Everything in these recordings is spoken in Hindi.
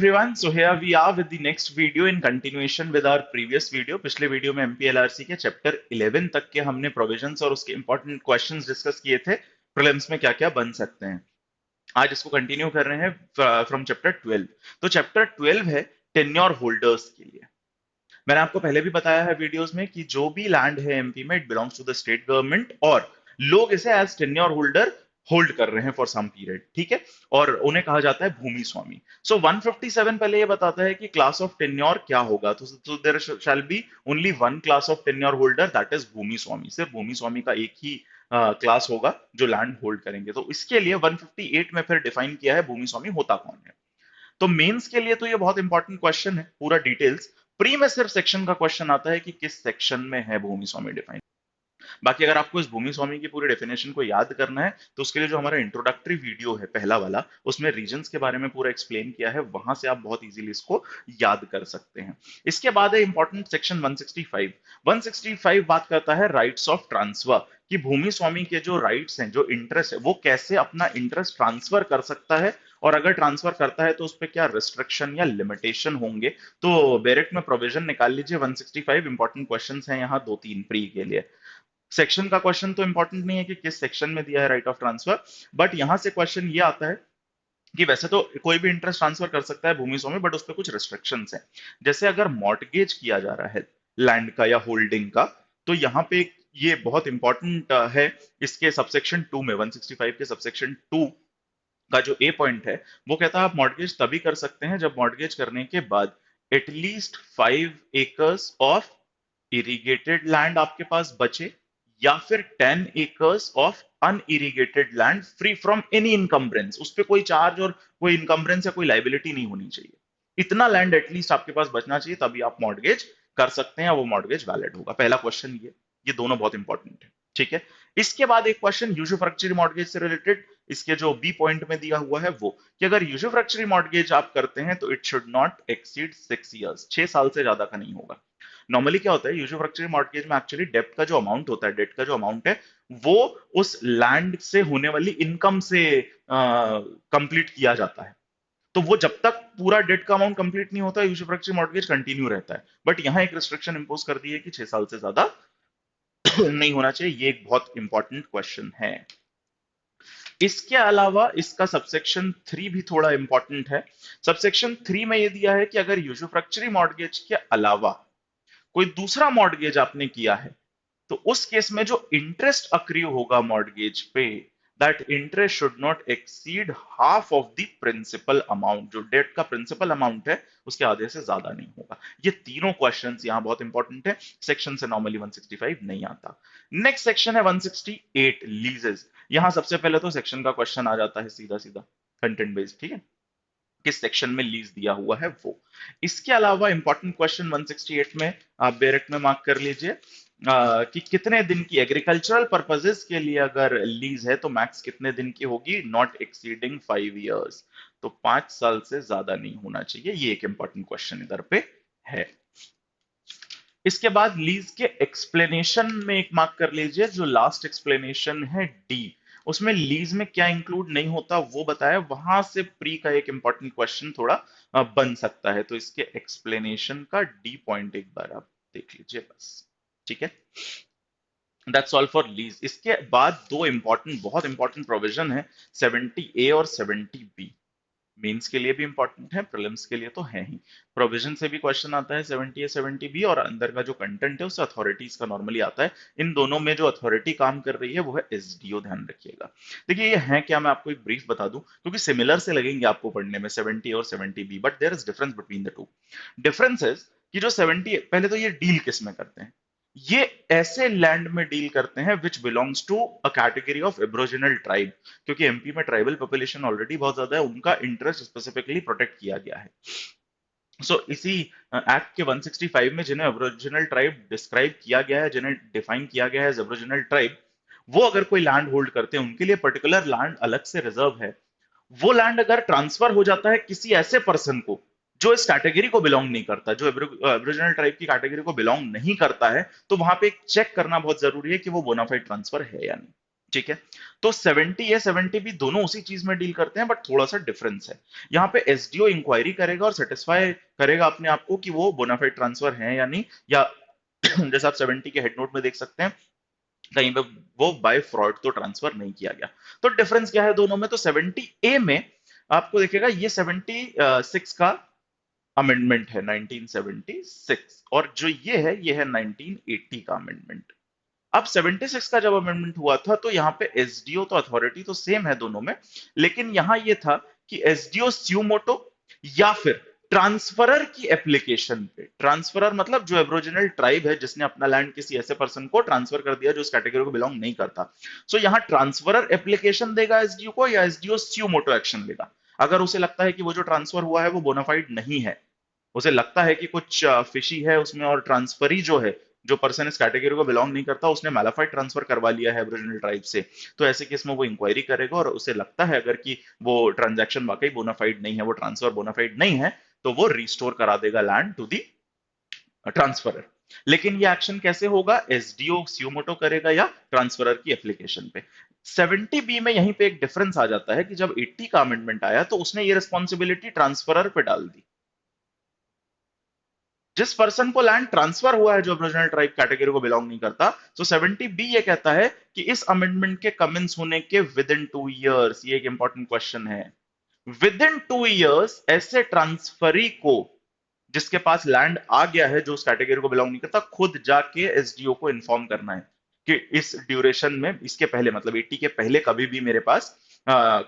everyone, so here we are with the next video in continuation with our previous video. पिछले वीडियो में MPLRC के चैप्टर 11 तक के हमने प्रोविजंस और उसके इंपॉर्टेंट क्वेश्चंस डिस्कस किए थे। प्रीलिम्स में क्या क्या बन सकते हैं। आज इसको कंटिन्यू कर रहे हैं फ्रॉम चैप्टर 12। तो चैप्टर 12 है टेन्योर होल्डर्स के लिए। मैंने आपको पहले भी बताया है वीडियोस में कि जो भी लैंड है एमपी में, it belongs to the state government और लोग इसे एज टेन्योर होल्डर होल्ड कर रहे हैं फॉर सम पीरियड, ठीक है। और उन्हें कहा जाता है भूमि स्वामी। सो 157 पहले ये बताता है कि क्लास ऑफ टेन्योर क्या होगा। तो there shall be only one class of tenure holder, that is bhumi swami. सिर्फ भूमि स्वामी का एक ही क्लास होगा जो लैंड होल्ड करेंगे। तो इसके लिए 158 में फिर डिफाइन किया है भूमि स्वामी होता कौन है। तो मेंस के लिए तो ये बहुत इंपॉर्टेंट क्वेश्चन है, पूरा डिटेल्स। प्री में सिर्फ सेक्शन का क्वेश्चन आता है कि किस सेक्शन में है भूमि स्वामी डिफाइन। बाकी अगर आपको इस भूमि स्वामी की पूरी डेफिनेशन को याद करना है तो उसके लिए जो हमारा इंट्रोडक्टरी वीडियो है पहला वाला, उसमें रीजन्स के बारे में पूरा एक्सप्लेन किया है, वहां से आप बहुत इजीली इसको याद कर सकते हैं। इसके बाद है इंपॉर्टेंट सेक्शन 165। 165 बात करता है राइट्स ऑफ ट्रांसफर, कि भूमि स्वामी के जो राइट्स हैं, जो इंटरेस्ट है, वो कैसे अपना इंटरेस्ट ट्रांसफर कर सकता है, और अगर ट्रांसफर करता है तो उस पर क्या रिस्ट्रिक्शन या लिमिटेशन होंगे। तो डायरेक्ट में प्रोविजन निकाल लीजिए। 165 इंपॉर्टेंट क्वेश्चंस हैं यहाँ दो तीन प्री के लिए। सेक्शन का क्वेश्चन तो इंपॉर्टेंट नहीं है कि किस सेक्शन में दिया है राइट ऑफ ट्रांसफर, बट यहां से क्वेश्चन ये आता है कि वैसे तो कोई भी इंटरेस्ट ट्रांसफर कर सकता है भूमि स्वामी, बट उस पर कुछ रिस्ट्रिक्शंस हैं। जैसे अगर मॉर्टगेज किया जा रहा है लैंड का या होल्डिंग का, तो यहाँ पे ये बहुत इंपॉर्टेंट है। इसके सबसेक्शन 2 में, 165 के सबसेक्शन 2 का जो ए पॉइंट है, वो कहता है आप मॉर्टगेज तभी कर सकते हैं जब मॉर्टगेज करने के बाद at least 5 acres of irrigated land आपके पास बचे, या फिर 10 acres of unirrigated land free from any encumbrance. उस पर कोई चार्ज और कोई इनकम्ब्रेंस या कोई लाइबिलिटी नहीं होनी चाहिए। इतना लैंड एटलीस्ट आपके पास बचना चाहिए, तभी आप मॉर्टगेज कर सकते हैं, वो मॉर्टगेज वैलिड होगा। पहला क्वेश्चन ये दोनों बहुत इंपॉर्टेंट है, ठीक है। इसके बाद एक क्वेश्चन यूजुफ्रैक्चरी मॉर्टगेज से रिलेटेड, इसके जो बी पॉइंट में दिया हुआ है वो, कि अगर यूजुफ्रैक्चरी मॉर्टगेज आप करते हैं तो it should not exceed 6 years, 6 साल से ज्यादा का नहीं होगा। नॉर्मली क्या होता है, यूजुफ्रैक्चरी मॉर्टगेज में एक्चुअली डेब्ट का जो अमाउंट होता है, डेट का जो अमाउंट है, वो उस लैंड से होने वाली इनकम से कंप्लीट किया जाता है। तो वो जब तक पूरा डेट का अमाउंट कंप्लीट नहीं होता, यूजुफ्रैक्चरी मॉर्टगेज कंटिन्यू रहता है। बट यहां एक रिस्ट्रिक्शन इंपोज कर दी है कि 6 साल से ज्यादा नहीं होना चाहिए। ये एक बहुत इंपॉर्टेंट क्वेश्चन है। इसके अलावा इसका सबसेक्शन 3 भी थोड़ा इंपॉर्टेंट है। सबसेक्शन 3 में ये दिया है कि अगर यूजुफ्रैक्चरी मॉर्टगेज के अलावा कोई दूसरा मॉर्टगेज आपने किया है, तो उस केस में जो इंटरेस्ट अक्रिय होगा मॉर्टगेज पे, that interest should not exceed half of the principal amount. जो डेट का प्रिंसिपल अमाउंट है उसके आधे से ज्यादा नहीं होगा। ये तीनों क्वेश्चंस यहां बहुत इंपॉर्टेंट है, सेक्शन से नॉर्मली 165 नहीं आता। नेक्स्ट सेक्शन है 168 लीजेस। यहां सबसे पहले तो सेक्शन का क्वेश्चन आ जाता है सीधा सीधा, कंटेंट बेस्ड, ठीक है, किस सेक्शन में लीज दिया हुआ है वो। इसके अलावा इंपॉर्टेंट क्वेश्चन 168 में आप डायरेक्ट में मार्क कर लीजिए कि कितने दिन की एग्रीकल्चरल पर्पसेस के लिए अगर लीज है तो मैक्स कितने दिन की होगी, नॉट एक्सीडिंग 5 इयर्स। तो 5 साल से ज्यादा नहीं होना चाहिए। ये एक इंपॉर्टेंट क्वेश्चन इधर पे है। इसके बाद लीज के एक्सप्लेनेशन में एक मार्क कर लीजिए, जो लास्ट एक्सप्लेनेशन है डी, उसमें लीज में क्या इंक्लूड नहीं होता वो बताया। वहां से प्री का एक इंपॉर्टेंट क्वेश्चन थोड़ा बन सकता है। तो इसके एक्सप्लेनेशन का डी पॉइंट एक बार आप देख लीजिए बस, ठीक है। That's all for lease. इसके बाद दो इंपॉर्टेंट, बहुत इंपॉर्टेंट प्रोविजन है, 70A और 70B। मेंस के लिए भी इंपॉर्टेंट है, प्रीलिम्स के लिए तो है ही। प्रोविजन से भी क्वेश्चन आता है 70A 70B, और अंदर का जो कंटेंट है उससे अथॉरिटीज का नॉर्मली आता है। इन दोनों में जो अथॉरिटी काम कर रही है वो है एसडीओ, ध्यान रखिएगा। देखिए ये है क्या, मैं आपको एक ब्रीफ बता दूं, क्योंकि सिमिलर से लगेंगे आपको पढ़ने में 70A और 70B, but there is difference between the two. Difference कि जो 70, पहले तो ये डील किस में करते हैं, ये ऐसे लैंड में डील करते हैं which belongs to a category of aboriginal tribe. क्योंकि एमपी में ट्राइबल पॉपुलेशन ऑलरेडी बहुत ज्यादा है, उनका इंटरेस्ट स्पेसिफिकली प्रोटेक्ट किया गया है। इसी एक्ट के 165 में जिन्हें एब्रोजिनल ट्राइब डिस्क्राइब किया गया है, जिन्हें डिफाइन किया गया है एज एब्रोजिनल ट्राइब, वो अगर कोई लैंड होल्ड करते हैं उनके लिए पर्टिकुलर लैंड अलग से रिजर्व है। वो लैंड अगर ट्रांसफर हो जाता है किसी ऐसे पर्सन को जो इस कैटेगरी को बिलोंग नहीं करता, जो एब्रिजिनल ट्राइब की कैटेगरी को बिलोंग नहीं करता है, तो वहां पे चेक करना बहुत जरूरी है कि वो बोनाफाइड ट्रांसफर है या नहीं। ठीक है। तो 70 या 70 भी दोनों उसी चीज में डील करते हैं, बट थोड़ा सा डिफरेंस है। यहाँ पे एसडीओ इंक्वायरी करेगा और सेटिस्फाई करेगा अपने आप को कि वो बोनाफाइड ट्रांसफर है या नहीं, या जैसे आप 70 के हेड नोट में देख सकते हैं कहीं पे वो बाय फ्रॉड तो ट्रांसफर नहीं किया गया। तो डिफरेंस क्या है दोनों में? तो 70 ए में आपको देखेगा ये 76 का अमेंडमेंट है, 1976, और जो ये है 1980 का अमेंडमेंट। अब 76 का जब अमेंडमेंट हुआ था तो यहाँ पे एसडीओ तो अथॉरिटी तो सेम है दोनों में, लेकिन यहाँ ये था कि एसडीओ स्यूमोटो या फिर ट्रांसफरर की एप्लीकेशन पे, ट्रांसफरर मतलब जो एब्रोजिनल ट्राइब है जिसने अपना लैंड किसी ऐसे पर्सन को ट्रांसफर कर दिया जो इस कैटेगरी को बिलोंग नहीं करता, सो यहाँ ट्रांसफरर एप्लीकेशन देगा एसडीओ को या एसडीओ स्यूमोटो एक्शन लेगा। अगर उसे लगता है कि वो जो ट्रांसफर हुआ है वो बोनाफाइड नहीं है, उसे लगता है कि कुछ फिशी है उसमें, और ट्रांसफरी जो है, जो पर्सन इस कैटेगरी को बिलोंग नहीं करता, उसने मैलाफाइड ट्रांसफर करवा लिया है एब्रिजिनल ट्राइब से, तो ऐसे केस में वो इंक्वायरी करेगा और उसे लगता है अगर कि वो ट्रांजैक्शन वाकई बोनाफाइड नहीं है, वो ट्रांसफर बोनाफाइड नहीं है, तो वो रिस्टोर करा देगा लैंड टू दी ट्रांसफरर। लेकिन ये एक्शन कैसे होगा? एसडीओ स्यूमोटो करेगा या ट्रांसफरर की एप्लीकेशन पे। 70 बी में यहीं पे एक डिफरेंस आ जाता है कि जब 80 का अमेंडमेंट आया तो उसने ये रिस्पॉन्सिबिलिटी ट्रांसफरर पे डाल दी। जिस पर्सन को लैंड ट्रांसफर हुआ है जो ओरिजिनल ट्राइब कैटेगरी को बिलोंग नहीं करता, तो 70 बी ये कहता है कि इस अमेंडमेंट के कमेंस होने के विद इन 2 इयर्स, ये एक इंपॉर्टेंट क्वेश्चन है, विद इन 2 इयर्स ऐसे ट्रांसफरी को जिसके पास लैंड आ गया है जो उस कैटेगरी को बिलोंग नहीं करता, खुद जाके एसडीओ को इन्फॉर्म करना है कि इस ड्यूरेशन में, इसके पहले मतलब 80 के पहले कभी भी मेरे पास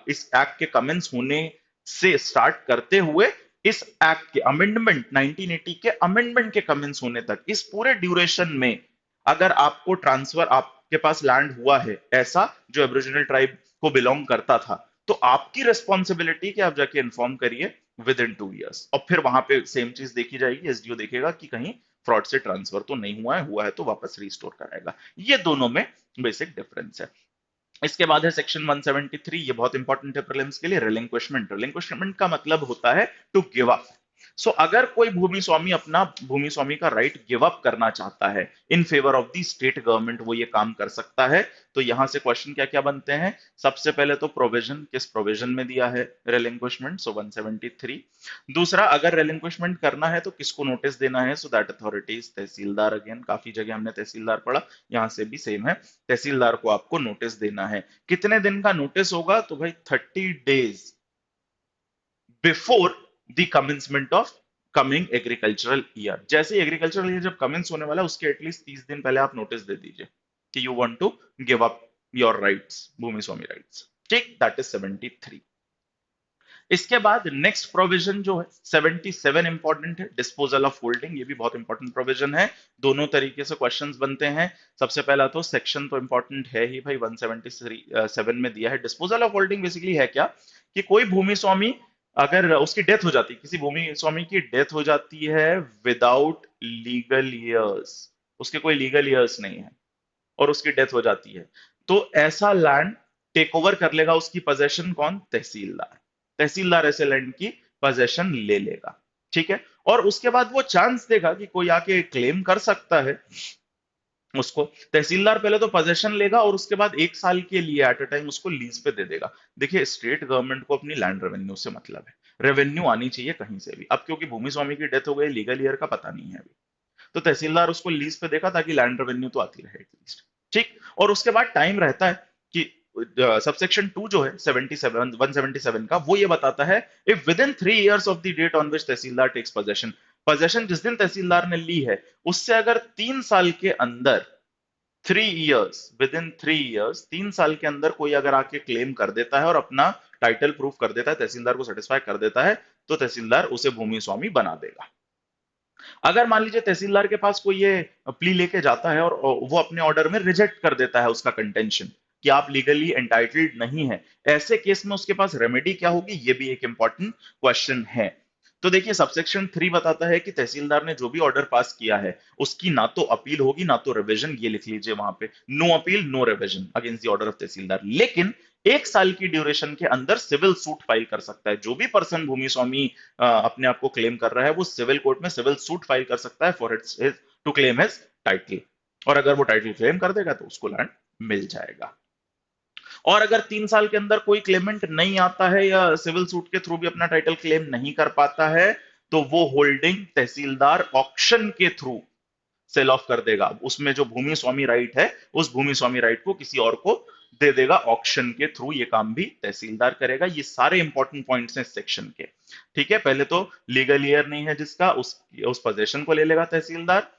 इस एक्ट के कमेंस होने से स्टार्ट करते हुए इस एक्ट के अमेंडमेंट 1980 के अमेंडमेंट के कमेंस होने तक, इस पूरे ड्यूरेशन में अगर आपको ट्रांसफर, आपके पास लैंड हुआ है ऐसा जो एब्रिजिनल ट्राइब को बिलोंग करता था, तो आपकी रिस्पॉन्सिबिलिटी कि आप जाके इन्फॉर्म करिए विद इन 2 इयर्स, और फिर वहां पे सेम चीज देखी जाएगी, एसडीओ देखेगा कि कहीं फ्रॉड से ट्रांसफर तो नहीं हुआ है तो वापस रिस्टोर कराएगा। ये दोनों में बेसिक डिफरेंस है। इसके बाद है सेक्शन 173, ये बहुत इंपॉर्टेंट है प्रीलिम्स के लिए, रिलिंक्विशमेंट। रिलिंक्विशमेंट का मतलब होता है टू गिव अप। सो अगर कोई भूमि स्वामी अपना भूमि स्वामी का राइट गिव अप करना चाहता है इन favour of the state government, वो ये काम कर सकता है। तो यहां से क्वेश्चन क्या क्या बनते हैं? सबसे पहले तो प्रोविजन, किस प्रोविजन में दिया है रिलिंक्विशमेंट, सो 173। दूसरा, अगर रिलिंक्विशमेंट करना है तो किसको नोटिस देना है, so that authority is tehsildar. Again काफी जगह हमने तहसीलदार पढ़ा, यहां से भी सेम है, तहसीलदार को आपको नोटिस देना है। कितने दिन का नोटिस होगा? तो भाई 30 days before the commencement of coming agricultural year. जैसे एग्रीकल्चरल ईयर जब कमेंस होने वाला है उसके एटलीस्ट 30 दिन पहले आप नोटिस दे दीजिए कि you want to give up your rights, भूमि स्वामी राइट्स। ठीक, दैट इज 73। इसके बाद नेक्स्ट प्रोविजन जो है 77 इंपॉर्टेंट है, डिस्पोजल ऑफ होल्डिंग। ये भी बहुत इंपॉर्टेंट प्रोविजन है, दोनों तरीके से क्वेश्चंस बनते हैं। सबसे पहला तो सेक्शन तो इंपॉर्टेंट है ही भाई, 177 में दिया है। डिस्पोजल ऑफ होल्डिंग बेसिकली है क्या कि कोई भूमि स्वामी अगर उसकी डेथ हो जाती है, किसी भूमि स्वामी की डेथ हो जाती है विदाउट लीगल ईयर्स, उसके कोई लीगल ईयर्स नहीं है और उसकी डेथ हो जाती है, तो ऐसा लैंड टेक ओवर कर लेगा उसकी पोजेशन कौन? तहसीलदार। तहसीलदार ऐसे लैंड की पोजेशन ले लेगा, ठीक है। और उसके बाद वो चांस देगा कि कोई आके क्लेम कर सकता है उसको। तहसीलदार पहले तो पोजेशन लेगा और उसके बाद 1 साल के लिए एट अ टाइम उसको लीज पे दे देगा। देखिए, स्टेट गवर्नमेंट को अपनी लैंड रेवेन्यू से मतलब है, रेवेन्यू आनी चाहिए कहीं से भी। अब क्योंकि भूमि स्वामी की डेथ हो गई, लीगल ईयर का पता नहीं है अभी, तो तहसीलदार उसको लीज पे देखा ताकि लैंड रेवेन्यू तो आती रहे एटलीस्ट, ठीक। और उसके बाद टाइम रहता है कि सबसेक्शन 2 जो है 77 177 का, वो ये बताता है if within 3 years of the date on which tehsildar takes possession, possession जिस दिन तहसीलदार ने ली है उससे अगर 3 साल के अंदर, 3 इयर्स, विद इन 3 इयर्स, 3 साल के अंदर कोई अगर आके क्लेम कर देता है और अपना टाइटल प्रूफ कर देता है, तहसीलदार को सेटिस्फाई कर देता है, तो तहसीलदार उसे भूमि स्वामी बना देगा। अगर मान लीजिए तहसीलदार के पास कोई ये प्ली लेके जाता है और वो अपने ऑर्डर में रिजेक्ट कर देता है उसका कंटेंशन कि आप लीगली एंटाइटल्ड नहीं है, ऐसे केस में उसके पास रेमेडी क्या होगी? ये भी एक इंपॉर्टेंट क्वेश्चन है। तो देखिए, सबसेक्शन 3 बताता है कि तहसीलदार ने जो भी ऑर्डर पास किया है उसकी ना तो अपील होगी ना तो रिवीजन। ये लिख लीजिए वहां पे, no appeal no revision against the order of tahsildar. लेकिन 1 साल की ड्यूरेशन के अंदर सिविल सूट फाइल कर सकता है जो भी पर्सन भूमि स्वामी अपने आप को क्लेम कर रहा है, वो सिविल कोर्ट में सिविल सूट फाइल कर सकता है for its to claim his title. और अगर वो टाइटल क्लेम कर देगा तो उसको लैंड मिल जाएगा। और अगर 3 साल के अंदर कोई क्लेमेंट नहीं आता है या सिविल सूट के थ्रू भी अपना टाइटल क्लेम नहीं कर पाता है, तो वो होल्डिंग तहसीलदार ऑक्शन के थ्रू सेल ऑफ कर देगा। उसमें जो भूमि स्वामी राइट है, उस भूमि स्वामी राइट को किसी और को दे देगा ऑक्शन के थ्रू। ये काम भी तहसीलदार करेगा। ये सारे इंपॉर्टेंट पॉइंट्स हैं इस सेक्शन के। ठीक है, पहले तो लीगल ईयर नहीं है जिसका, उस पोजेशन को ले लेगा तहसीलदार।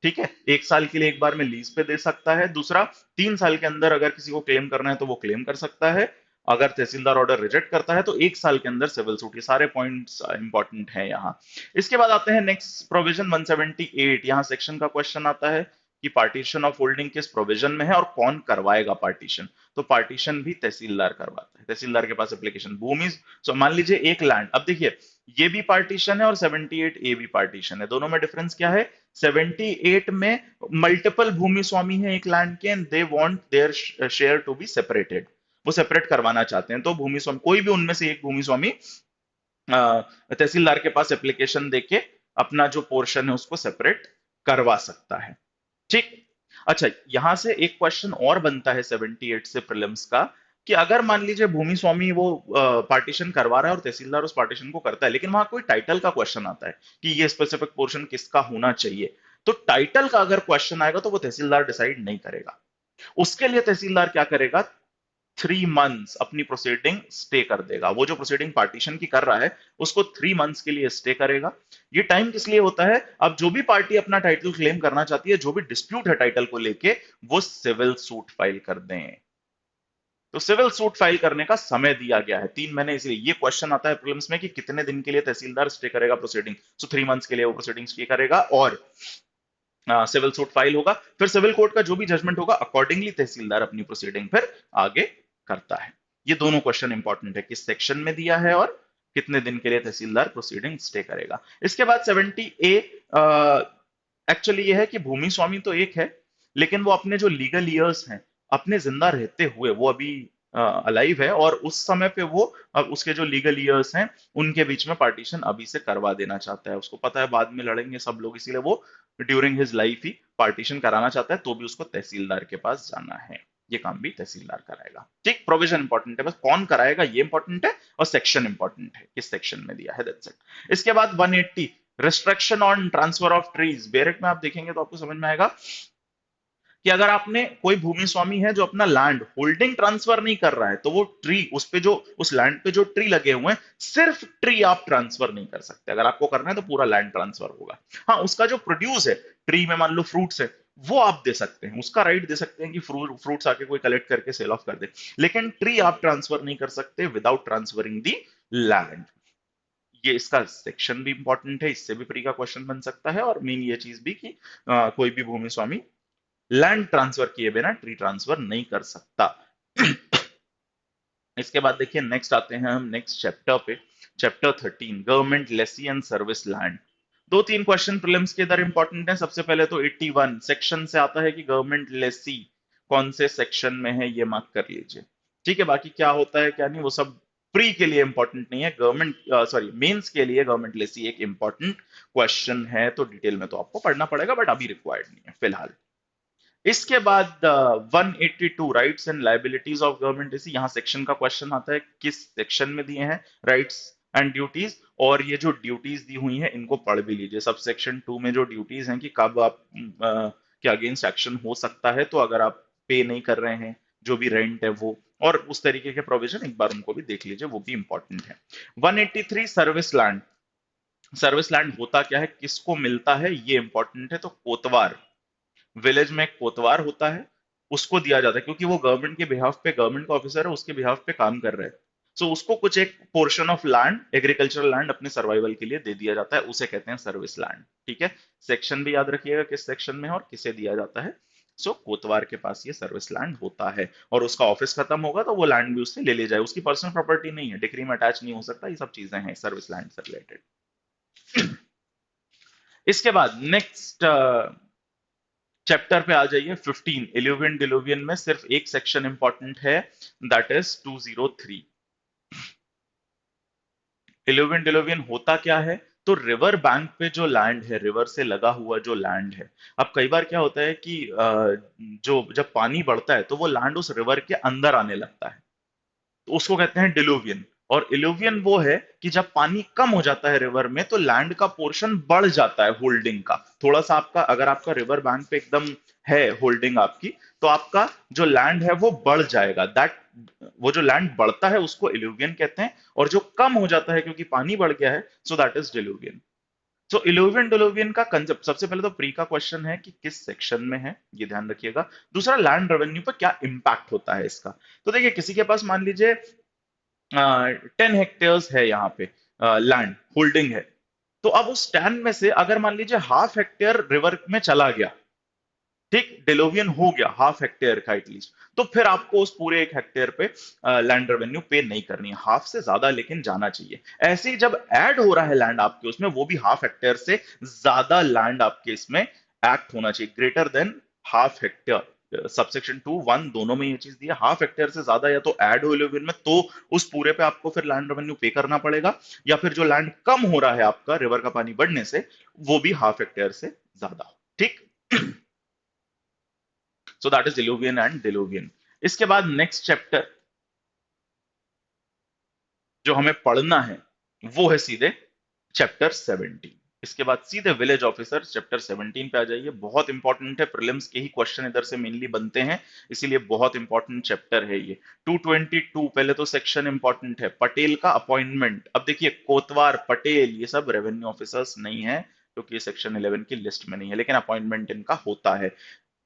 ठीक है, 1 साल के लिए एक बार में लीज पे दे सकता है। दूसरा, 3 साल के अंदर अगर किसी को क्लेम करना है तो वो क्लेम कर सकता है। अगर तहसीलदार ऑर्डर रिजेक्ट करता है तो 1 साल के अंदर सिविल सूट। ये सारे पॉइंट्स इंपॉर्टेंट हैं यहाँ। इसके बाद आते हैं नेक्स्ट प्रोविजन 178। यहाँ सेक्शन का क्वेश्चन आता है कि पार्टीशन ऑफ होल्डिंग किस प्रोविजन में है और कौन करवाएगा पार्टीशन। तो पार्टीशन भी तहसीलदार करवाता है। तहसीलदार के पास एप्लीकेशन भूमि, सो मान लीजिए एक लैंड, अब देखिए ये भी पार्टीशन है और 78A भी पार्टीशन है। दोनों में डिफरेंस क्या है? 78 में मल्टीपल भूमि स्वामी है एक लैंड के, and they want their share to be separated. वो सेपरेट करवाना चाहते हैं, तो भूमि स्वामी कोई भी उनमें से एक भूमि स्वामी तहसीलदार के पास एप्लीकेशन देके अपना जो पोर्शन है उसको सेपरेट करवा सकता है। ठीक। अच्छा, यहां से एक क्वेश्चन और बनता है 78 से प्रीलिम्स का, कि अगर मान लीजिए भूमि स्वामी वो पार्टीशन करवा रहा है और तहसीलदार उस पार्टीशन को करता है, लेकिन वहां कोई टाइटल का क्वेश्चन आता है कि ये स्पेसिफिक पोर्शन किसका होना चाहिए, तो टाइटल का अगर क्वेश्चन आएगा तो वो तहसीलदार डिसाइड नहीं करेगा। उसके लिए तहसीलदार क्या करेगा? 3 मंथ्स अपनी प्रोसीडिंग स्टे कर देगा। वो जो प्रोसीडिंग पार्टीशन की कर रहा है उसको 3 मंथ्स के लिए स्टे करेगा। ये टाइम किस लिए होता है? अब जो भी पार्टी अपना टाइटल क्लेम करना चाहती है, जो भी डिस्प्यूट है टाइटल को लेके, वो सिविल सूट फाइल कर दें। तो सिविल सूट फाइल करने का समय दिया गया है 3 महीने। इसलिए ये क्वेश्चन आता है प्रीलिम्स में कि कितने दिन के लिए तहसीलदार स्टे करेगा प्रोसीडिंग। सो 3 मंथ्स के लिए वो प्रोसीडिंग स्टे करेगा और सिविल सूट फाइल होगा। फिर सिविल कोर्ट का जो भी जजमेंट होगा, अकॉर्डिंगली तहसीलदार अपनी प्रोसीडिंग फिर आगे करता है। ये दोनों क्वेश्चन इंपॉर्टेंट है, किस सेक्शन में दिया है और कितने दिन के लिए तहसीलदार प्रोसीडिंग स्टे करेगा। इसके बाद 70A एक्चुअली ये है कि भूमि स्वामी तो एक है, लेकिन वो अपने जो लीगल ईयर्स हैं, अपने जिंदा रहते हुए, वो अभी अलाइव है और उस समय पे वो, अब उसके जो लीगल ईयर्स हैं उनके बीच में पार्टीशन अभी से करवा देना चाहता है। उसको पता है बाद में लड़ेंगे सब लोग, इसीलिए वो ड्यूरिंग हिज लाइफ ही पार्टीशन कराना चाहता है। तो भी उसको तहसीलदार के पास जाना है। ये काम भी तहसीलदार कराएगा। ठीक, प्रोविजन इंपॉर्टेंट है, बस कौन कराएगा ये इंपॉर्टेंट है, और सेक्शन इंपॉर्टेंट है, किस सेक्शन में दिया है, दैट्स इट। इसके बाद 180 restriction on transfer of trees. Barack में आप देखेंगे तो आपको समझ में आएगा कि अगर आपने कोई भूमि स्वामी है जो अपना लैंड होल्डिंग ट्रांसफर नहीं कर रहा है, तो वो ट्री, उस पे जो, उस लैंड पे जो ट्री लगे हुए हैं, सिर्फ ट्री आप ट्रांसफर नहीं कर सकते। अगर आपको करना है तो पूरा लैंड ट्रांसफर होगा। हाँ, उसका जो प्रोड्यूस है ट्री में, मान लो फ्रूट्स है, वो आप दे सकते हैं, उसका राइट दे सकते हैं कि फ्रूट्स आके कोई कलेक्ट करके सेल ऑफ कर दे, लेकिन ट्री आप ट्रांसफर नहीं कर सकते विदाउट ट्रांसफरिंग दी लैंड। ये इसका सेक्शन भी इंपॉर्टेंट है, इससे भी प्री का क्वेश्चन बन सकता है। और मेन ये चीज भी कि कोई भी भूमि स्वामी लैंड ट्रांसफर किए बिना ट्री ट्रांसफर नहीं कर सकता। इसके बाद देखिए नेक्स्ट आते हैं हम नेक्स्ट चैप्टर पे, chapter 13 government lessee and service land. 2-3 question prelims के इधर इंपॉर्टेंट है। सबसे पहले तो 81 सेक्शन से आता है कि गवर्नमेंट लेसी कौन से सेक्शन में है, ये मार्क कर लीजिए। ठीक है, बाकी क्या होता है क्या नहीं वो सब प्री के लिए इंपॉर्टेंट नहीं है, गवर्नमेंट सॉरी मेंस के लिए गवर्नमेंट लेसी एक इंपॉर्टेंट क्वेश्चन है। तो डिटेल में तो आपको पढ़ना पड़ेगा, बट अभी रिक्वायर्ड नहीं है फिलहाल। इसके बाद 182 rights and liabilities of government इसी, यहाँ सेक्शन का क्वेश्चन आता है किस सेक्शन में दिए हैं राइट्स एंड ड्यूटीज। और ये जो ड्यूटीज दी हुई हैं इनको पढ़ भी लीजिए। सब सेक्शन 2 में जो ड्यूटीज हैं कि कब आप के अगेंस्ट एक्शन हो सकता है, तो अगर आप पे नहीं कर रहे हैं जो भी रेंट है वो, और उस तरीके के प्रोविजन एक बार उनको भी देख लीजिए, वो भी इंपॉर्टेंट है। 183 सर्विस लैंड। सर्विस लैंड होता क्या है, किसको मिलता है, ये इंपॉर्टेंट है। तो कोतवार, विलेज में एक कोतवार होता है, उसको दिया जाता है, क्योंकि वो गवर्नमेंट के बिहाफ पे, गवर्नमेंट का ऑफिसर है, उसके बिहाफ पे काम कर रहे हैं। सो उसको कुछ एक portion of land, agricultural land अपने सर्वाइवल के लिए दे दिया जाता है, उसे कहते हैं सर्विस लैंड। ठीक है, सेक्शन भी याद रखिएगा किस सेक्शन में है और किसे दिया जाता है। सो कोतवार के पास ये सर्विस लैंड होता है, और उसका ऑफिस खत्म होगा तो वो लैंड भी उससे ले ली जाए। उसकी पर्सनल प्रॉपर्टी नहीं है, डिक्री में अटैच नहीं हो सकता। ये सब चीजें हैं सर्विस लैंड से रिलेटेड। इसके बाद नेक्स्ट चैप्टर पे आ जाइए 15 इल्यूवियन डिलूवियन में सिर्फ एक सेक्शन इंपॉर्टेंट है, दैट इज 203। इल्यूवियन डिलूवियन होता क्या है, तो रिवर बैंक पे जो लैंड है, रिवर से लगा हुआ जो लैंड है, अब कई बार क्या होता है कि जो जब पानी बढ़ता है तो वो लैंड उस रिवर के अंदर आने लगता है, तो उसको कहते हैं डिलुवियन। और इलुवियन वो है कि जब पानी कम हो जाता है रिवर में तो लैंड का पोर्शन बढ़ जाता है होल्डिंग का, थोड़ा सा आपका, अगर आपका रिवर बैंक पे एकदम है होल्डिंग आपकी, तो आपका जो लैंड है वो बढ़ जाएगा, दैट, वो जो लैंड बढ़ता है उसको इलुवियन कहते हैं, और जो कम हो जाता है क्योंकि पानी बढ़ गया है, सो दैट इज डिलुवियन। सो इलुवियन डिलुवियन का कंसेप्ट, सबसे पहले तो प्री का क्वेश्चन है कि किस सेक्शन में है, ये ध्यान रखिएगा। दूसरा, लैंड रेवेन्यू पर क्या इंपैक्ट होता है इसका। तो देखिए, किसी के पास मान लीजिए 10 हेक्टेयर्स है यहाँ पे लैंड होल्डिंग है, तो अब उस 10 में से अगर मान लीजिए हाफ हेक्टेयर रिवर में चला गया, ठीक, डिलोवियन हो गया हाफ हेक्टेयर का एटलीस्ट, तो फिर आपको उस पूरे 1 हेक्टेयर पे लैंड रेवेन्यू पे नहीं करनी है, हाफ से ज्यादा लेकिन जाना चाहिए। ऐसे ही जब ऐड हो रहा है लैंड आपके उसमें, वो भी हाफ हेक्टेयर से ज्यादा लैंड आपके इसमें एक्ट होना चाहिए, greater than half hectare. Subsection 2, 1 दोनों में ये चीज दी है, हाफ हेक्टेयर से ज्यादा या तो ऐड हो इलेवन में, तो उस पूरे पे आपको फिर लैंड रेवेन्यू पे करना पड़ेगा, या फिर जो लैंड कम हो रहा है आपका रिवर का पानी बढ़ने से, वो भी हाफ हेक्टेयर से ज्यादा, ठीक। So that is diluvion and diluvion. इसके बाद नेक्स्ट चैप्टर जो हमें पढ़ना है वो है सीधे चैप्टर 17। इसके बाद सीधे विलेज ऑफिसर चैप्टर 17 पे आ जाइए, बहुत इंपॉर्टेंट है, प्रीलिम्स के ही क्वेश्चन इधर से मेनली बनते हैं, इसीलिए बहुत इंपॉर्टेंट चैप्टर है ये। 222, पहले तो सेक्शन इंपॉर्टेंट है, पटेल का अपॉइंटमेंट। अब देखिए, कोतवार, पटेल, ये सब रेवेन्यू ऑफिसर्स नहीं है क्योंकि ये सेक्शन 11 की लिस्ट में नहीं है, लेकिन अपॉइंटमेंट इनका होता है,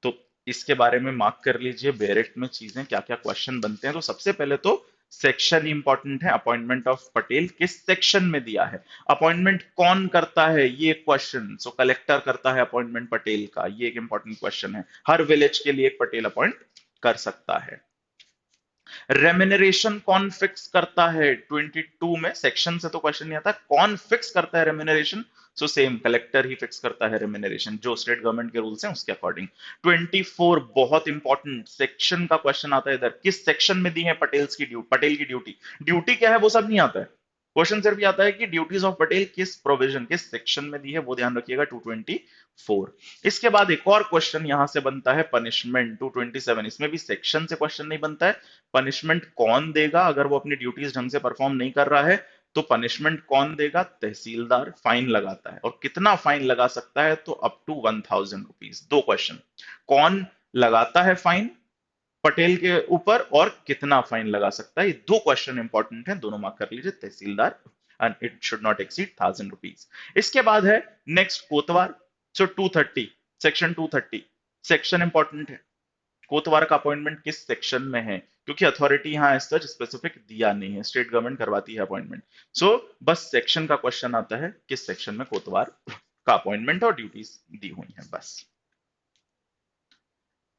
तो इसके बारे में मार्क कर लीजिए बेरेट में चीजें क्या क्या क्वेश्चन बनते हैं। तो सबसे पहले तो सेक्शन इंपॉर्टेंट है, अपॉइंटमेंट ऑफ पटेल किस सेक्शन में दिया है, अपॉइंटमेंट कौन करता है, ये एक क्वेश्चन। सो कलेक्टर करता है अपॉइंटमेंट पटेल का, ये एक इंपॉर्टेंट क्वेश्चन है, हर विलेज के लिए एक पटेल अपॉइंट कर सकता है। रेम्यूनरेशन कौन फिक्स करता है, 22 में सेक्शन से तो क्वेश्चन नहीं आता, कौन फिक्स करता है रेम्यूनरेशन, सो सेम कलेक्टर ही फिक्स करता है रेम्यूनरेशन, जो स्टेट गवर्नमेंट के रूल्स हैं उसके अकॉर्डिंग। 24 बहुत इंपॉर्टेंट सेक्शन का क्वेश्चन आता है इधर, किस सेक्शन में दी है पटेल्स की ड्यूटी, पटेल की ड्यूटी, ड्यूटी क्या है वो सब नहीं आता है, क्वेश्चन सिर्फ ये आता है कि ड्यूटीज ऑफ पटेल किस प्रोविजन, किस सेक्शन में दी है, वो ध्यान रखिएगा। 224, इसके बाद एक और क्वेश्चन यहां से बनता है पनिशमेंट, 227, इसमें भी सेक्शन से क्वेश्चन नहीं बनता है, पनिशमेंट कौन देगा अगर वो अपनी ड्यूटीज ढंग से परफॉर्म नहीं कर रहा है, तो पनिशमेंट कौन देगा, तहसीलदार फाइन लगाता है, और कितना फाइन लगा सकता है, तो अप टू 1000 रुपीज। दो क्वेश्चन, कौन लगाता है फाइन पटेल के ऊपर और कितना फाइन लगा सकता है, ये दो क्वेश्चन इंपॉर्टेंट है, दोनों मार्क कर लीजिए, tahsildar, and it should not exceed 1000 rupees. इसके बाद है next kotwar, so 230, section 230 section important है, कोतवार का अपॉइंटमेंट किस सेक्शन में है, क्योंकि अथॉरिटी यहां एज सच स्पेसिफिक दिया नहीं है, स्टेट गवर्नमेंट करवाती है अपॉइंटमेंट, सो बस सेक्शन का क्वेश्चन आता है किस सेक्शन में कोतवार का अपॉइंटमेंट और ड्यूटीज दी हुई है, बस।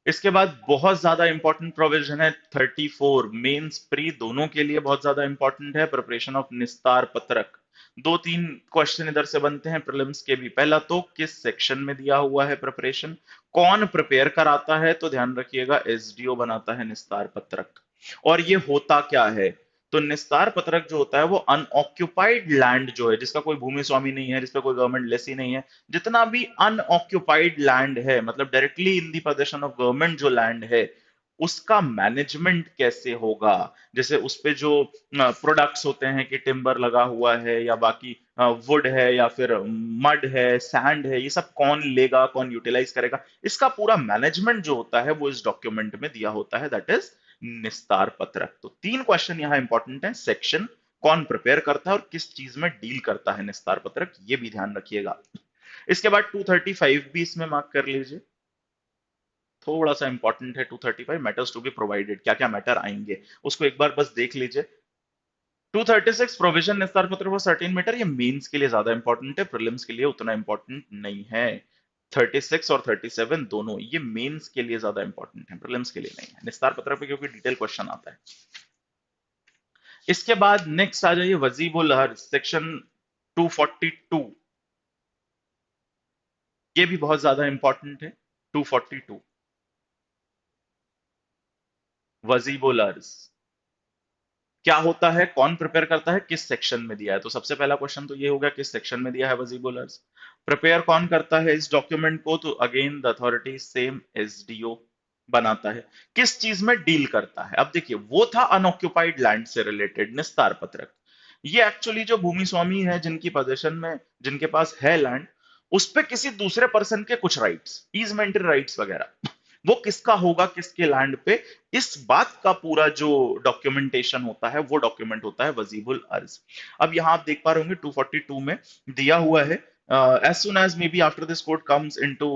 इसके बाद बहुत ज्यादा इंपॉर्टेंट प्रोविजन है 34, मेंस प्री दोनों के लिए बहुत ज्यादा इंपॉर्टेंट है, प्रिपरेशन ऑफ निस्तार पत्रक। दो तीन क्वेश्चन इधर से बनते हैं प्रीलिम्स के भी, पहला तो किस सेक्शन में दिया हुआ है प्रिपरेशन, कौन प्रिपेयर कराता है, तो ध्यान रखिएगा एसडीओ बनाता है निस्तार पत्रक। और ये होता क्या है, तो निस्तार पत्रक जो होता है वो अनऑक्यूपाइड लैंड जो है, जिसका कोई भूमि स्वामी नहीं है, जिसपे कोई गवर्नमेंट लेसी नहीं है, जितना भी अनऑक्यूपाइड लैंड है, मतलब directly in the position of government जो लैंड है, उसका मैनेजमेंट कैसे होगा, जैसे उस पे जो प्रोडक्ट्स होते हैं कि टिम्बर लगा हुआ है या बाकी वुड है या फिर मड है, सैंड है, ये सब कौन लेगा, कौन यूटिलाइज करेगा, इसका पूरा मैनेजमेंट जो होता है वो इस डॉक्यूमेंट में दिया होता है, दैट इज निस्तार पत्रक। तो तीन क्वेश्चन यहां इंपॉर्टेंट है, सेक्शन, कौन प्रिपेयर करता है और किस चीज में डील करता है निस्तार पत्रक, ये भी ध्यान रखिएगा। इसके बाद 235 भी इसमें मार्क कर लीजिए, थोड़ा सा इंपॉर्टेंट है। 235 मैटर्स टू बी प्रोवाइडेड, क्या क्या मैटर आएंगे उसको एक बार बस देख लीजिए। 236 प्रोविजन निस्तार पत्र फॉर सर्टेन मैटर, ये मेंस के लिए ज्यादा इंपॉर्टेंट है, प्रीलिम्स के लिए उतना इंपॉर्टेंट नहीं है। 36 और 37 दोनों ये मेंस के लिए ज्यादा इंपॉर्टेंट है, प्रीलिम्स के लिए नहीं है, निस्तार पत्र पे क्योंकि डिटेल क्वेश्चन आता है। इसके बाद नेक्स्ट आ जाइए वजीबुल हर, सेक्शन 242, ये भी बहुत ज्यादा इंपॉर्टेंट है। 242 वजीबुल अर्ज, क्या होता है, कौन प्रिपेयर करता है, किस सेक्शन में दिया है। तो सबसे पहला क्वेश्चन तो ये हो गया किस सेक्शन में दिया है वजीबुलर्स। प्रिपेयर कौन करता है इस डॉक्यूमेंट को, तो again the authority same SDO बनाता है। किस चीज में डील करता है, अब देखिए वो था अनऑक्युपाइड लैंड से रिलेटेड निस्तार पत्रक। ये एक्चुअली जो भूमि स्वामी है जिनकी पोजीशन में, जिनके पास है लैंड, उस पे किसी दूसरे पर्सन के कुछ राइट्स, ईजमेंटरी राइट्स वगैरह, वो किसका होगा, किसके लैंड पे, इस बात का पूरा जो डॉक्यूमेंटेशन होता है वो डॉक्यूमेंट होता है वजीबुल अर्ज। अब यहां आप देख पा रहे होंगे 242 में दिया हुआ है, as soon as may be after this code comes into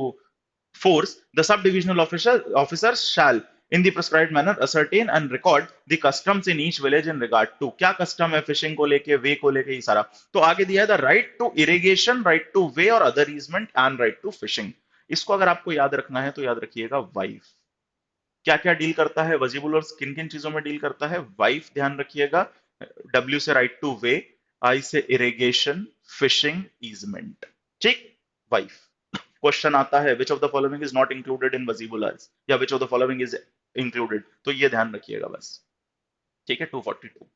force, the subdivisional officer shall, in the prescribed manner, ascertain and record the customs in each village in regard to, क्या कस्टम है फिशिंग को लेके, वे को लेके, ये सारा। तो आगे दिया है the right to irrigation, right to way और other easement and right to fishing. इसको अगर आपको याद रखना है तो याद रखिएगा वाइफ क्या क्या डील करता है, वजीबुल और किन किन चीजों में डील करता है। वाइफ ध्यान रखिएगा, डब्ल्यू से right to way, I say irrigation, fishing, easement, ठीक, वाइफ। क्वेश्चन आता है which of the following is not included in वजीबुलर्स, या which of the following is included, तो ये ध्यान रखिएगा बस, ठीक है। 242।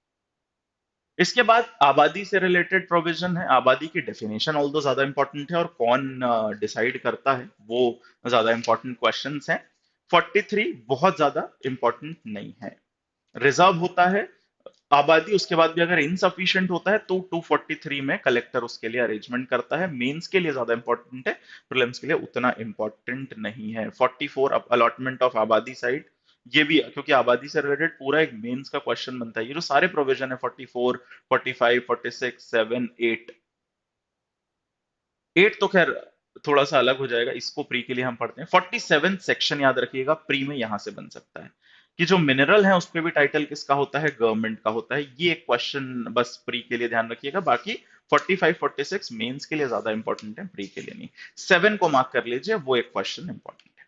इसके बाद आबादी से रिलेटेड प्रोविजन है। आबादी की डेफिनेशन ऑल दो ज्यादा इंपॉर्टेंट है, और कौन डिसाइड करता है वो ज्यादा इंपॉर्टेंट क्वेश्चंस हैं। 43 बहुत ज्यादा इंपॉर्टेंट नहीं है। रिजर्व होता है आबादी, उसके बाद भी अगर इनसफिशिएंट होता है तो 243 में कलेक्टर उसके लिए अरेंजमेंट करता है। मेंस के लिए ज्यादा इंपॉर्टेंट है, प्रीलिम्स के लिए उतना इंपॉर्टेंट नहीं है। 44 अलॉटमेंट ऑफ आबादी साइड, ये भी क्योंकि आबादी से रिलेटेड पूरा एक मेंस का क्वेश्चन बनता है। ये जो सारे प्रोविजन है 44, 45, 46, 7, 8, 8 तो खैर थोड़ा सा अलग हो जाएगा, इसको प्री के लिए हम पढ़ते हैं। 47 सेक्शन याद रखिएगा, प्री में यहां से बन सकता है कि जो मिनरल है उस पे भी टाइटल किसका होता है, गवर्नमेंट का होता है। ये एक क्वेश्चन बस प्री के लिए ध्यान रखिएगा, बाकी 45 46 मेंस के लिए ज्यादा इंपॉर्टेंट है, प्री के लिए नहीं। 7 को मार्क कर लीजिए, वो एक क्वेश्चन इंपॉर्टेंट है।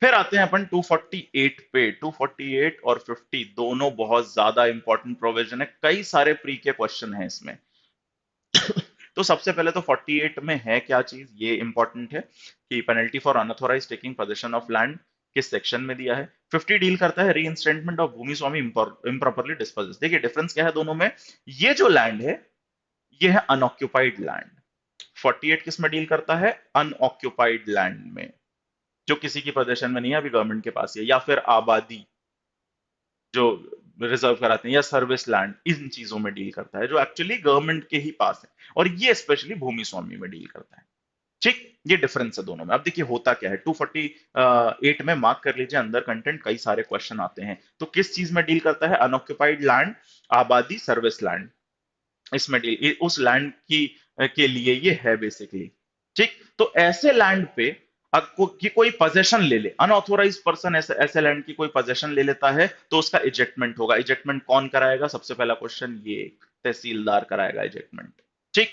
फिर आते हैं अपन 248 पे। 248 और 50 दोनों बहुत ज्यादा इंपॉर्टेंट प्रोविजन है, कई सारे प्री के क्वेश्चन है इसमें। तो सबसे पहले तो 48 में है क्या चीज, ये इंपॉर्टेंट है कि penalty for unauthorised taking possession of land किस सेक्शन में दिया है। 50 डील करता है reinstatement of bhumi swami improperly dispossessed. देखिए डिफरेंस क्या है दोनों में, ये जो लैंड है ये है अनऑक्युपाइड लैंड। 48 किस में डील करता है, अनऑक्युपाइड लैंड में, जो किसी की पोजीशन में नहीं है, अभी गवर्नमेंट के पास है, या फिर आबादी जो रिजर्व कराते हैं, या सर्विस लैंड, इन चीजों में डील करता है जो एक्चुअली गवर्नमेंट के ही पास है। और ये स्पेशली भूमि स्वामी में डील करता है, ठीक। ये डिफरेंस है दोनों में। अब देखिए होता क्या है, 248 में मार्क कर लीजिए अंदर कंटेंट, कई सारे क्वेश्चन आते हैं। तो किस चीज में डील करता है, अनऑक्युपाइड लैंड, आबादी, सर्विस लैंड, इसमें डील, उस लैंड की के लिए ये है बेसिकली, ठीक। तो ऐसे लैंड पे कि कोई पोजेशन ले ले, अनऑथोराइज पर्सन ऐसे ऐसे लैंड की कोई पोजेशन ले लेता है तो उसका इजेक्टमेंट होगा। इजेक्टमेंट कौन कराएगा, सबसे पहला क्वेश्चन ये तहसीलदार कराएगा इजेक्टमेंट, ठीक।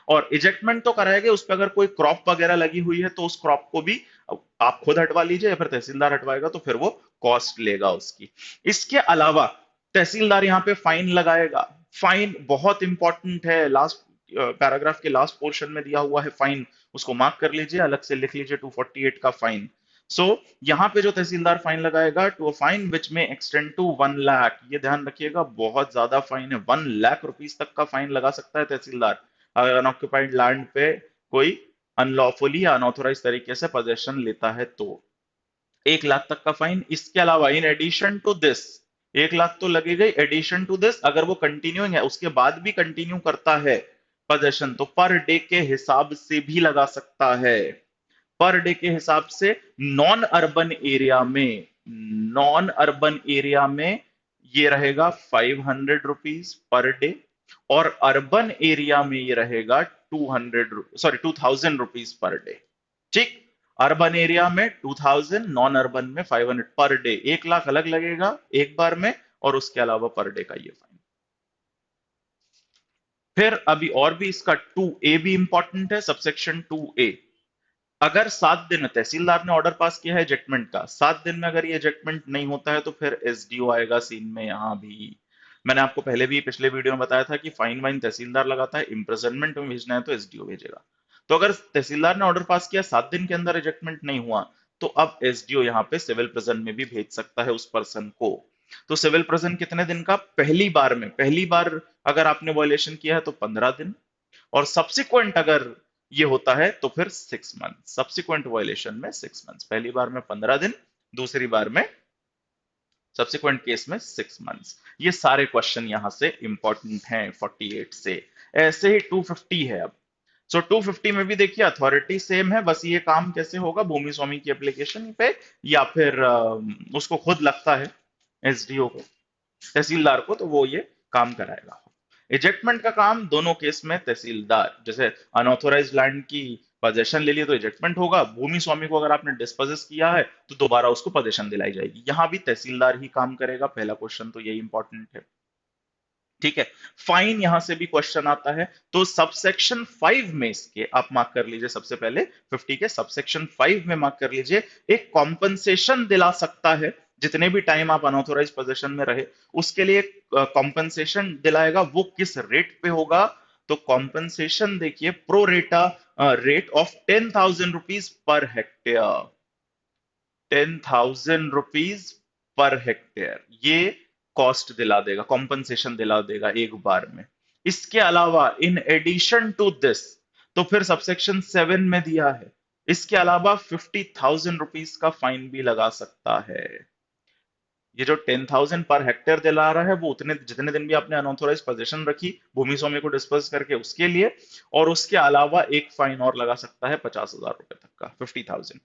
और इजेक्टमेंट तो कराएंगे, उस पर अगर कोई क्रॉप वगैरह लगी हुई है तो उस क्रॉप को भी आप खुद हटवा लीजिए, या फिर तहसीलदार हटवाएगा तो फिर वो कॉस्ट लेगा उसकी। इसके अलावा तहसीलदार यहाँ पे फाइन लगाएगा। फाइन बहुत इंपॉर्टेंट है, लास्ट पैराग्राफ के लास्ट पोर्शन में दिया हुआ है फाइन, उसको मार्क कर लीजिए, अलग से लिख लीजिए 248 का फाइन। सो यहाँ पे जो तहसीलदार फाइन लगाएगा, टू फाइन विच में एक्सटेंड टू 1 लाख, ये ध्यान रखिएगा बहुत ज्यादा फाइन है, 1 लाख रुपीज तक का फाइन लगा सकता है तहसीलदार अगर अनऑक्युपाइड लैंड पे कोई अनलॉफुली या अनऑथोराइज तरीके से पोजेशन लेता है तो। 1 लाख तक का फाइन। इसके अलावा in addition to this, 1 lakh तो लगेगा ही, एडिशन टू दिस अगर वो कंटिन्यूइंग है उसके बाद भी कंटिन्यू करता है पोजेशन तो पर डे के हिसाब से भी लगा सकता है। पर डे के हिसाब से नॉन अर्बन एरिया में, नॉन अर्बन एरिया में ये रहेगा 500 रुपीज पर डे, और अर्बन एरिया में ये रहेगा 2000 रुपीज पर डे, ठीक। अर्बन एरिया में 2000, नॉन अर्बन में 500 पर डे। 1 लाख अलग लगेगा एक बार में, और उसके अलावा पर डे का ये फाइन। फिर अभी और भी इसका 2A भी इंपॉर्टेंट है, सबसेक्शन 2A। अगर 7 दिन तहसीलदार ने ऑर्डर पास किया है एजेक्टमेंट का, 7 दिन में अगर ये एजेक्टमेंट नहीं होता है तो फिर एसडीओ आएगा सीन में। यहां भी मैंने आपको पहले भी पिछले वीडियो में बताया था कि फाइन वाइन तहसीलदार लगाता है, इम्प्रिजनमेंट में भेजना है तो एसडीओ भेजेगा। तो अगर तहसीलदार ने ऑर्डर पास किया, 7 दिन के अंदर एजेक्टमेंट नहीं हुआ, तो अब एसडीओ यहाँ पे सिविल प्रिजन में भी भेज सकता है उस पर्सन को। तो सिविल प्रेजेंट कितने दिन का? पहली बार अगर आपने वायलेशन किया है तो 15 दिन, और सब्सिक्वेंट अगर ये होता है तो फिर 6 मंथ। सब्सिक्वेंट वायलेशन में 6 मंथ्स, पहली बार में 15 दिन, दूसरी बार में सब्सिक्वेंट केस में 6 मंथ्स। ये सारे क्वेश्चन यहां से इंपॉर्टेंट हैं 48 से। ऐसे ही 250 है अब। सो 250 में भी देखिए अथॉरिटी सेम है, बस ये काम कैसे होगा, भूमि स्वामी की एप्लीकेशन पे या फिर उसको खुद लगता है एसडीओ को, तहसीलदार को, तो वो ये काम कराएगा। इजेक्टमेंट का काम दोनों केस में तहसीलदार, जैसे अनऑथोराइज्ड लैंड की पोजेशन ले लिए तो इजेक्टमेंट होगा, भूमि स्वामी को अगर आपने डिस्पोजेस किया है तो दोबारा उसको पोजेशन दिलाई जाएगी, यहां भी तहसीलदार ही काम करेगा। पहला क्वेश्चन तो यही इंपॉर्टेंट है। ठीक है। फाइन यहां से भी क्वेश्चन आता है, तो सबसेक्शन 5 में इसके आप मार्क कर लीजिए, सबसे पहले 50 के सबसेक्शन 5 में मार्क कर लीजिए, एक कॉम्पनसेशन दिला सकता है जितने भी टाइम आप अनऑथोराइज पोजीशन में रहे, उसके लिए कॉम्पनसेशन दिलाएगा। वो किस रेट पे होगा? तो कॉम्पनसेशन देखिए प्रो रेटा rate of 10,000 rupees per hectare. 10,000 rupees per hectare ये कॉस्ट दिला देगा, कॉम्पनसेशन दिला देगा एक बार में। इसके अलावा इन एडिशन टू दिस, तो फिर सबसेक्शन 7 में दिया है, इसके अलावा 50,000 रुपीज का फाइन भी लगा सकता है। ये जो 10,000 पर हेक्टेयर दिला रहा है वो उतने जितने दिन भी आपने अनऑथोराइज पोजीशन रखी भूमि स्वामी को डिस्पर्स करके उसके लिए, और उसके अलावा एक फाइन और लगा सकता है 50,000 रुपए तक का, 50,000।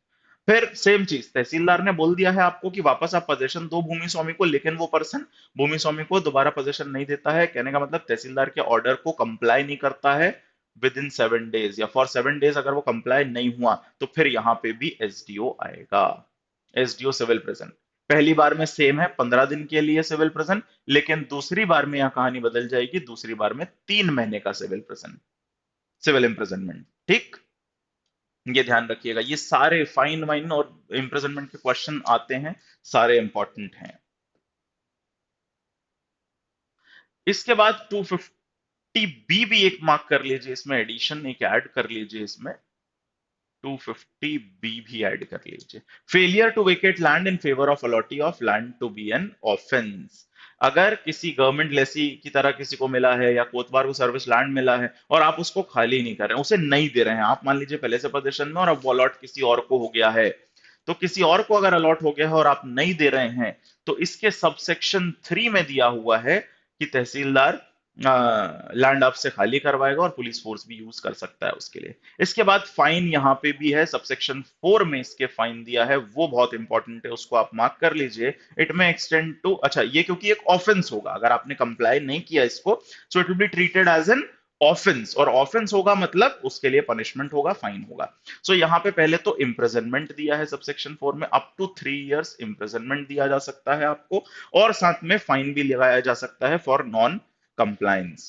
फिर सेम चीज तहसीलदार ने बोल दिया है आपको कि वापस आप पोजीशन दो भूमि स्वामी को, लेकिन वो पर्सन भूमि स्वामी को दोबारा पोजीशन नहीं देता है। कहने का मतलब तहसीलदार के ऑर्डर को कंप्लाई नहीं करता है विद इन 7 डेज, या फॉर 7 डेज अगर वो कंप्लाई नहीं हुआ तो फिर यहां पे भी एसडीओ आएगा, एसडीओ सिविल प्रेजेंट। पहली बार में सेम है 15 दिन के लिए सिविल प्रेजेंट, लेकिन दूसरी बार में यह कहानी बदल जाएगी, दूसरी बार में 3 महीने का सिविल प्रेजेंट, सिविल इम्प्रिजनमेंट। ठीक, ये ध्यान रखिएगा। ये सारे फाइन वाइन और इम्प्रिजनमेंट के क्वेश्चन आते हैं, सारे इंपॉर्टेंट हैं। इसके बाद 250 बी भी एक मार्क कर लीजिए, इसमें एडिशन एक ऐड कर लीजिए, इसमें 250 बी भी ऐड कर लीजिए। Failure to vacate land in favour of allottee of land to be an offence. अगर किसी गवर्नमेंट लेसी की तरह किसी को मिला है या कोतवाल को सर्विस लैंड मिला है और आप उसको खाली नहीं कर रहे हैं, उसे नहीं दे रहे हैं, आप मान लीजिए पहले से पोजीशन में और अब वो अलॉट किसी और को हो गया है, तो किसी और को अगर अलॉट हो गया है और आप नहीं दे रहे हैं, तो इसके सबसेक्शन 3 में दिया हुआ है कि तहसीलदार लैंड आपसे खाली करवाएगा और पुलिस फोर्स भी यूज कर सकता है उसके लिए। इसके बाद फाइन यहां पे भी है, सबसेक्शन 4 में इसके फाइन दिया है, वो बहुत इंपॉर्टेंट है, उसको आप मार्क कर लीजिए। इट में एक्सटेंड टू, अच्छा ये क्योंकि एक ऑफेंस होगा, अगर आपने कंप्लाई नहीं किया इसको, so it will be treated as an offence, और ऑफेंस होगा मतलब उसके लिए पनिशमेंट होगा, फाइन होगा। सो यहाँ पे पहले तो इम्प्रिजनमेंट दिया है सबसेक्शन 4 में, अप टू 3 इयर्स इम्प्रिजनमेंट दिया जा सकता है आपको, और साथ में फाइन भी लगाया जा सकता है फॉर नॉन कंप्लायंस।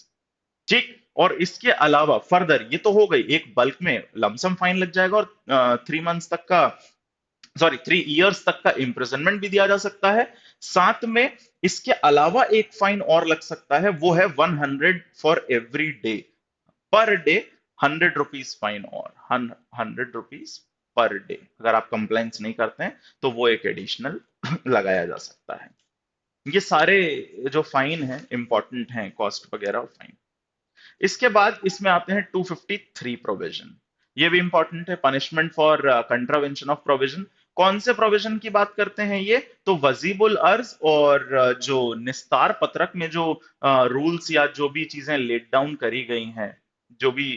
ठीक, और इसके अलावा फर्दर, ये तो हो गई एक बल्क में लमसम फाइन लग जाएगा और 3 मंथ्स तक का, सॉरी 3 इयर्स तक का इम्प्रिजनमेंट भी दिया जा सकता है। साथ में इसके अलावा एक फाइन और लग सकता है, वो है 100 for every day, per day 100 rupees fine, और 100 रुपीज पर डे अगर आप कंप्लायंस नहीं करते हैं तो वो एक एडिशनल लगाया जा सकता है। ये सारे जो फाइन है इंपॉर्टेंट हैं, कॉस्ट वगैरह और फाइन। इसके बाद इसमें आते हैं 253 प्रोविजन, ये भी इंपॉर्टेंट है, punishment for contravention of provision. कौन से प्रोविजन की बात करते हैं ये? तो वजीबुल अर्ज और जो निस्तार पत्रक में जो रूल्स या जो भी चीजें लेट डाउन करी गई हैं, जो भी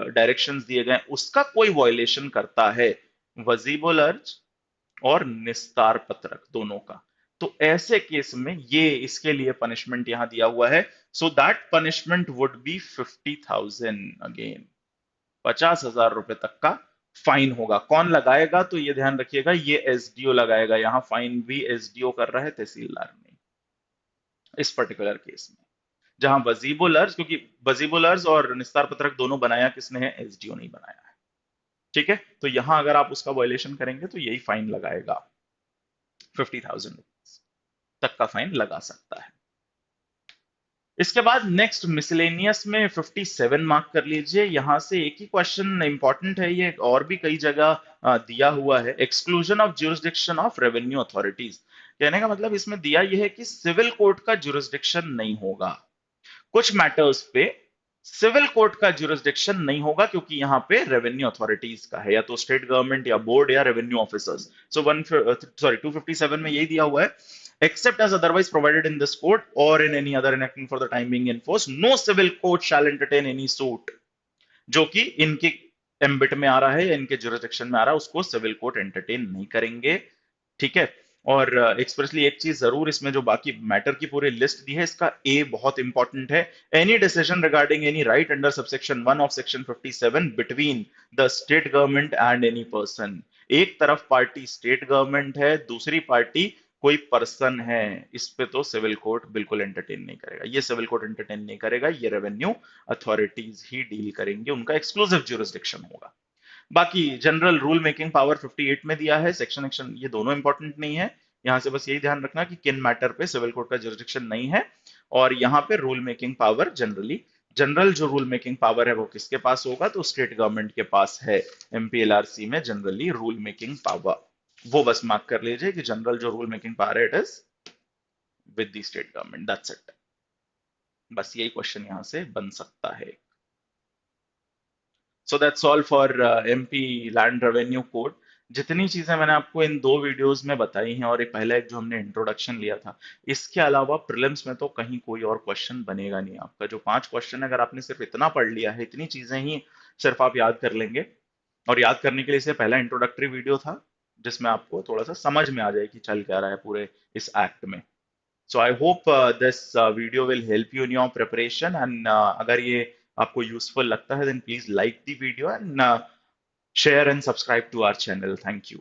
डायरेक्शंस दिए गए हैं, उसका कोई वायलेशन करता है, वजीबुल अर्ज और निस्तार पत्रक दोनों का, तो ऐसे केस में ये इसके लिए पनिशमेंट यहां दिया हुआ है। So that punishment would be 50,000, again 50,000 रुपए तक का फाइन होगा। कौन लगाएगा? तो ये ध्यान रखिएगा, ये एसडीओ लगाएगा, यहां फाइन भी एसडीओ कर रहा है, तहसीलदार नहीं, इस पर्टिकुलर केस में। जहां वजीबुल अर्ज, क्योंकि वजीबुल अर्ज और निस्तार पत्रक दोनों बनाया किसने है? एसडीओ नहीं बनाया है। ठीक है, तो यहां अगर आप उसका वायलेशन करेंगे तो यही फाइन लगाएगा, 50,000 तक का फाइन लगा सकता है। इसके बाद नेक्स्ट मिसलेनियस में 57 मार्क कर लीजिए, यहां से एक ही क्वेश्चन इंपॉर्टेंट है, ये और भी कई जगह दिया हुआ है, exclusion of jurisdiction of revenue authorities. कहने का मतलब इसमें दिया यह है कि सिविल कोर्ट का जुरिस्डिक्शन नहीं होगा कुछ मैटर्स पे। सिविल कोर्ट का जुरिस्डिक्शन नहीं होगा क्योंकि यहाँ पे रेवेन्यू अथॉरिटीज का है, या तो स्टेट गवर्नमेंट या बोर्ड या रेवेन्यू ऑफिसर्स। सो 257 में यही दिया हुआ है, except as otherwise provided in this code or in any other enactment for the time being in force, no civil court shall entertain any suit। जो कि इनके एम्बिट में आ रहा है या इनके जुरिस्डिक्शन में आ रहा है, उसको सिविल कोर्ट एंटरटेन नहीं करेंगे। ठीक है। और एक्सप्रेसली एक चीज जरूर, इसमें जो बाकी मैटर की पूरी लिस्ट दी है, इसका ए बहुत इंपॉर्टेंट है। Any decision regarding any right under subsection 1 of section 57 between the state government and any person. एक तरफ पार्टी स्टेट गवर्नमेंट है, दूसरी पार्टी कोई पर्सन है, इस पे तो सिविल कोर्ट बिल्कुल एंटरटेन नहीं करेगा। ये सिविल कोर्ट एंटरटेन नहीं करेगा, ये रेवेन्यू अथॉरिटीज ही डील करेंगे, उनका एक्सक्लूसिव जुरिस्डिक्शन होगा। बाकी जनरल रूल मेकिंग पावर 58 में दिया है, सेक्शन एक्शन ये दोनों इंपॉर्टेंट नहीं है। यहां से बस यही ध्यान रखना कि किन मैटर पे सिविल कोर्ट का जुरिस्डिक्शन नहीं है। और यहाँ पे रूल मेकिंग पावर जनरल जो रूल मेकिंग पावर है वो किसके पास होगा, तो स्टेट गवर्नमेंट के पास है। एमपीएलआरसी में जनरली रूल मेकिंग पावर, वो बस मार्क कर लीजिए कि जनरल जो रूल मेकिंग पावर है it is with the state government, that's it. बस यही क्वेश्चन यहां से बन सकता है। So that's all for MP land revenue code. जितनी चीजें मैंने आपको इन दो वीडियोस में बताई हैं, और एक पहला एक जो हमने इंट्रोडक्शन लिया था, इसके अलावा प्रीलिम्स में तो कहीं कोई और क्वेश्चन बनेगा नहीं आपका। जो 5 क्वेश्चन है, अगर आपने सिर्फ इतना पढ़ लिया है, इतनी चीजें ही सिर्फ आप याद कर लेंगे, और याद करने के लिए इसे पहला इंट्रोडक्टरी वीडियो था जिसमें आपको थोड़ा सा समझ में आ जाए कि चल क्या रहा है पूरे इस एक्ट में। So I hope this video will help you in your preparation, and अगर ये आपको यूजफुल लगता है then please like the video and share and subscribe to our channel. Thank you.